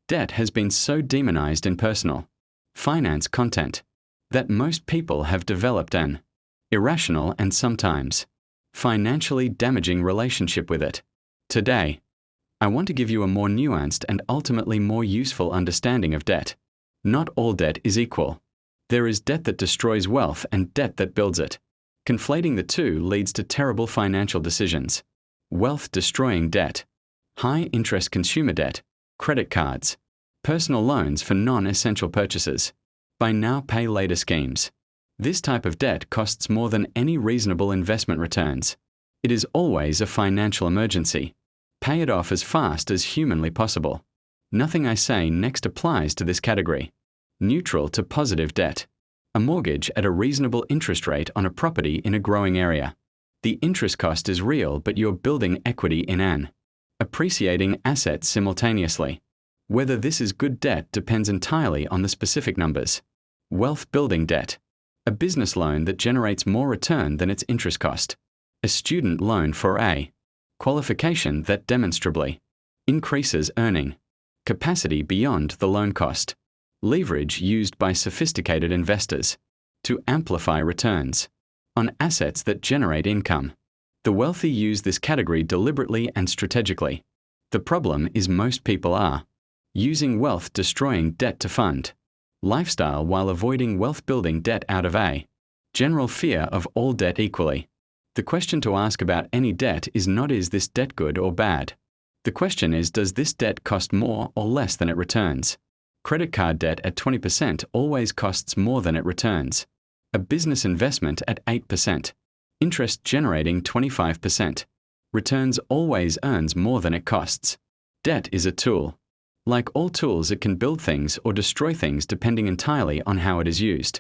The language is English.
Debt has been so demonized in personal finance content that most people have developed an irrational and sometimes financially damaging relationship with it. Today, I want to give you a more nuanced and ultimately more useful understanding of debt. Not all debt is equal. There is debt that destroys wealth and debt that builds it. Conflating the two leads to terrible financial decisions. Wealth-destroying debt, high-interest consumer debt, credit cards, personal loans for non-essential purchases, buy now pay later schemes. This type of debt costs more than any reasonable investment returns. It is always a financial emergency. Pay it off as fast as humanly possible. Nothing I say next applies to this category. Neutral to positive debt. A mortgage at a reasonable interest rate on a property in a growing area. The interest cost is real, but you're building equity in an appreciating asset simultaneously. Whether this is good debt depends entirely on the specific numbers. Wealth-building debt. A business loan that generates more return than its interest cost. A student loan for a qualification that demonstrably increases earning capacity beyond the loan cost. Leverage used by sophisticated investors to amplify returns on assets that generate income. The wealthy use this category deliberately and strategically. The problem is most people are using wealth-destroying debt to fund lifestyle while avoiding wealth-building debt out of a general fear of all debt equally. The question to ask about any debt is not is this debt good or bad. The question is, does this debt cost more or less than it returns? Credit card debt at 20% always costs more than it returns. A business investment at 8%. Interest generating 25%. Returns always earns more than it costs. Debt is a tool. Like all tools, it can build things or destroy things depending entirely on how it is used.